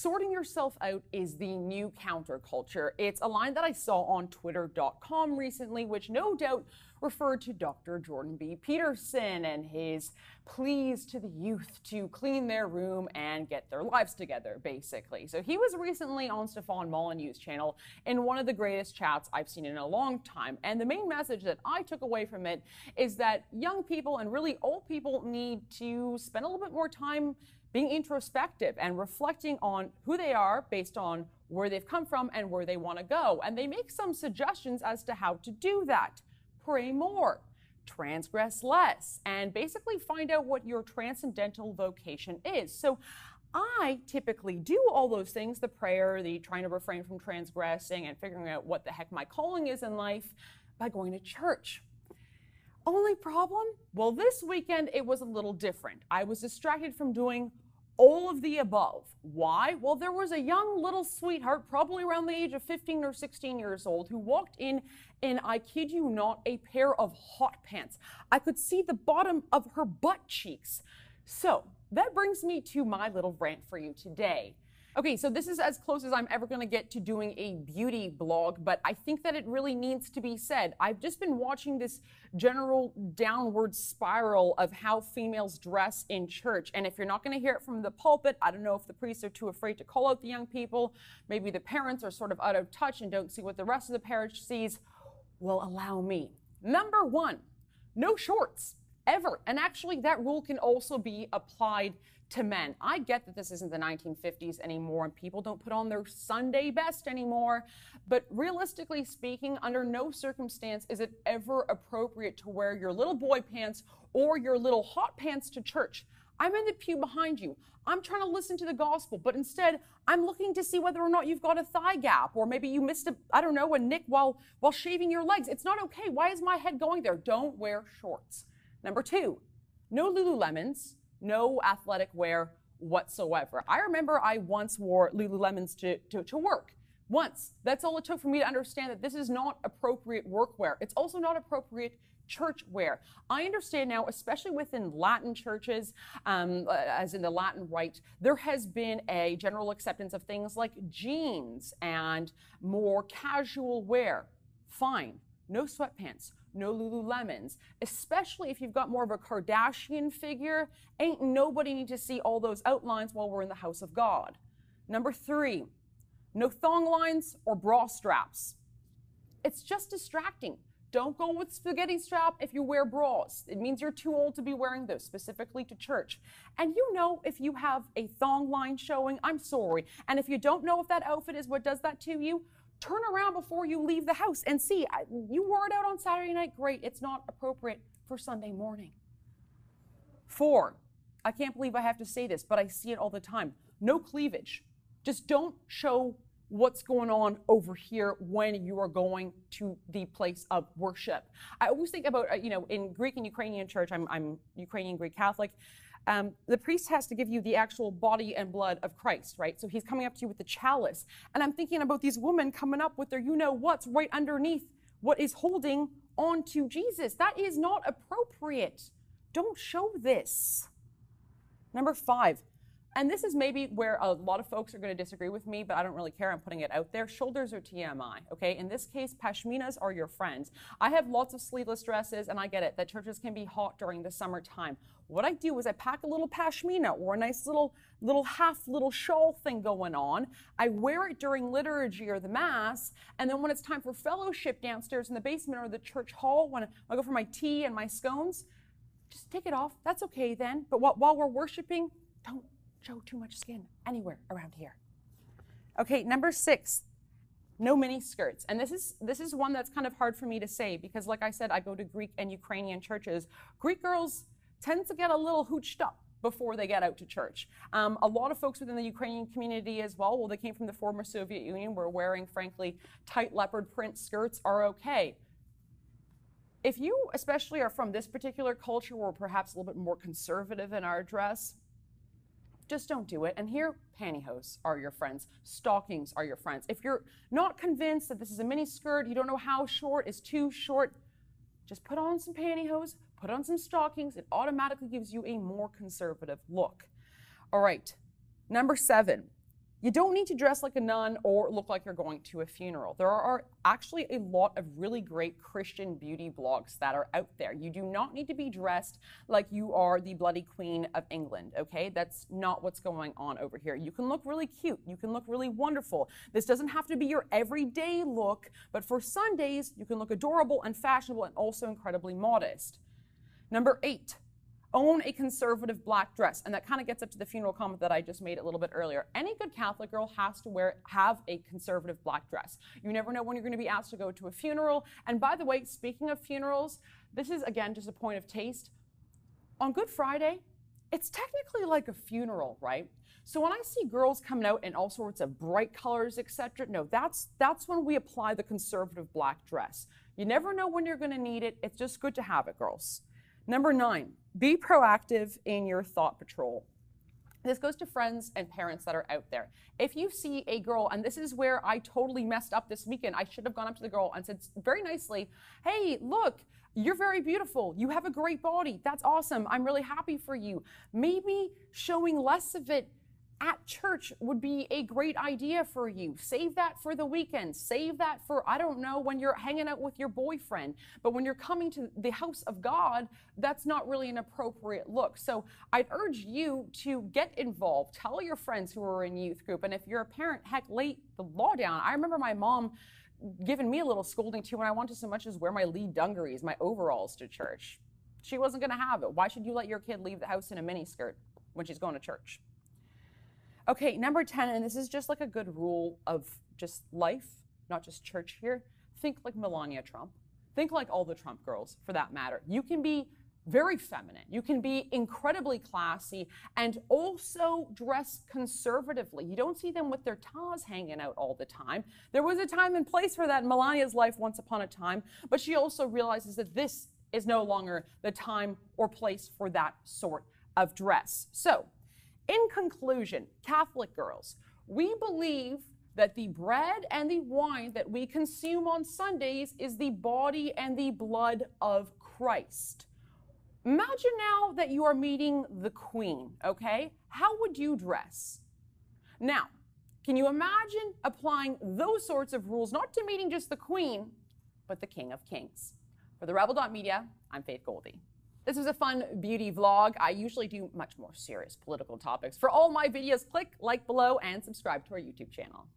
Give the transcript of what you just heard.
Sorting yourself out is the new counterculture. It's a line that I saw on twitter.com recently, which no doubt referred to Dr. Jordan B. Peterson and his pleas to the youth to clean their room and get their lives together, basically. So he was recently on Stefan Molyneux's channel in one of the greatest chats I've seen in a long time. And the main message that I took away from it is that young people and really old people need to spend a little bit more time being introspective and reflecting on who they are based on where they've come from and where they want to go. And they make some suggestions as to how to do that. Pray more, transgress less, and basically find out what your transcendental vocation is. So I typically do all those things, the prayer, the trying to refrain from transgressing and figuring out what the heck my calling is in life by going to church. Only problem? Well, this weekend it was a little different. I was distracted from doing all of the above. Why? Well, there was a young little sweetheart, probably around the age of 15 or 16 years old, who walked in, I kid you not, a pair of hot pants. I could see the bottom of her butt cheeks. So that brings me to my little rant for you today. Okay, so this is as close as I'm ever going to get to doing a beauty blog, but I think that it really needs to be said. I've just been watching this general downward spiral of how females dress in church, and if you're not going to hear it from the pulpit, I don't know if the priests are too afraid to call out the young people, maybe the parents are sort of out of touch and don't see what the rest of the parish sees. Well, allow me. Number one, no shorts, ever. And actually, that rule can also be applied to men. I get that this isn't the 1950s anymore and people don't put on their Sunday best anymore, but realistically speaking, under no circumstance is it ever appropriate to wear your little boy pants or your little hot pants to church. I'm in the pew behind you. I'm trying to listen to the gospel, but instead I'm looking to see whether or not you've got a thigh gap, or maybe you missed a nick while shaving your legs. It's not okay. Why is my head going there? Don't wear shorts. Number two, no Lululemons. No athletic wear whatsoever. I remember I once wore Lululemons to work. Once. That's all it took for me to understand that this is not appropriate workwear. It's also not appropriate church wear. I understand now, especially within Latin churches, as in the Latin Rite, there has been a general acceptance of things like jeans and more casual wear. Fine. No sweatpants. No Lululemons, especially if you've got more of a Kardashian figure. Ain't nobody need to see all those outlines while we're in the house of God. Number three, no thong lines or bra straps. It's just distracting. Don't go with spaghetti strap if you wear bras. It means you're too old to be wearing those, specifically to church. And you know, if you have a thong line showing, I'm sorry. And if you don't know if that outfit is what does that to you, turn around before you leave the house and see. You wore it out on Saturday night, great. It's not appropriate for Sunday morning. Four, I can't believe I have to say this, but I see it all the time. No cleavage. Just don't show what's going on over here when you are going to the place of worship. I always think about, in Greek and Ukrainian church, I'm Ukrainian Greek Catholic, the priest has to give you the actual body and blood of Christ, right? So he's coming up to you with the chalice. And I'm thinking about these women coming up with their you-know-what's right underneath what is holding on to Jesus. That is not appropriate. Don't show this. Number five, and this is maybe where a lot of folks are going to disagree with me, but I don't really care. I'm putting it out there. Shoulders are TMI, okay? In this case, pashminas are your friends. I have lots of sleeveless dresses, and I get it, that churches can be hot during the summertime. What I do is I pack a little pashmina or a nice little shawl thing going on. I wear it during liturgy or the mass, and then when it's time for fellowship downstairs in the basement or the church hall, when I go for my tea and my scones, just take it off. That's okay then. But while we're worshiping, don't show too much skin anywhere around here. Okay, number six, no mini skirts. And this is one that's kind of hard for me to say because, like I said, I go to Greek and Ukrainian churches. Greek girls tend to get a little hooched up before they get out to church. A lot of folks within the Ukrainian community as well, they came from the former Soviet Union, were wearing, frankly, tight leopard print skirts are okay. If you especially are from this particular culture, or perhaps a little bit more conservative in our dress, just don't do it. And here, pantyhose are your friends. Stockings are your friends. If you're not convinced that this is a mini skirt, you don't know how short is too short, just put on some pantyhose, put on some stockings. It automatically gives you a more conservative look. All right, number seven, You don't need to dress like a nun or look like you're going to a funeral. There are actually a lot of really great Christian beauty blogs that are out there. You do not need to be dressed like you are the bloody Queen of England, okay? That's not what's going on over here. You can look really cute. You can look really wonderful. This doesn't have to be your everyday look, but for Sundays, you can look adorable and fashionable and also incredibly modest. Number 8. Own a conservative black dress. And that kind of gets up to the funeral comment that I just made a little bit earlier. Any good Catholic girl has to have a conservative black dress. You never know when you're going to be asked to go to a funeral. And by the way, speaking of funerals, this is again just a point of taste. On Good Friday, it's technically like a funeral, right? So when I see girls coming out in all sorts of bright colors, etc., no, that's when we apply the conservative black dress. You never know when you're going to need it. It's just good to have it, girls. Number 9, be proactive in your thought patrol. This goes to friends and parents that are out there. If you see a girl, and this is where I totally messed up this weekend, I should have gone up to the girl and said very nicely, hey, look, you're very beautiful. You have a great body. That's awesome. I'm really happy for you. Maybe showing less of it at church would be a great idea for you. Save that for the weekend. Save that for, I don't know, when you're hanging out with your boyfriend. But when you're coming to the house of God, that's not really an appropriate look. So I'd urge you to get involved. Tell your friends who are in youth group. And if you're a parent, heck, lay the law down. I remember my mom giving me a little scolding too when I wanted so much as wear my lead dungarees, my overalls to church. She wasn't going to have it. Why should you let your kid leave the house in a miniskirt when she's going to church? Okay, number 10, and this is just like a good rule of just life, not just church here. Think like Melania Trump. Think like all the Trump girls, for that matter. You can be very feminine. You can be incredibly classy and also dress conservatively. You don't see them with their tas hanging out all the time. There was a time and place for that in Melania's life once upon a time, but she also realizes that this is no longer the time or place for that sort of dress. So, in conclusion, Catholic girls, we believe that the bread and the wine that we consume on Sundays is the body and the blood of Christ. Imagine now that you are meeting the Queen, okay? How would you dress? Now, can you imagine applying those sorts of rules, not to meeting just the Queen, but the King of Kings? For the Rebel.media, I'm Faith Goldy. This was a fun beauty vlog. I usually do much more serious political topics. For all my videos, click like below and subscribe to our YouTube channel.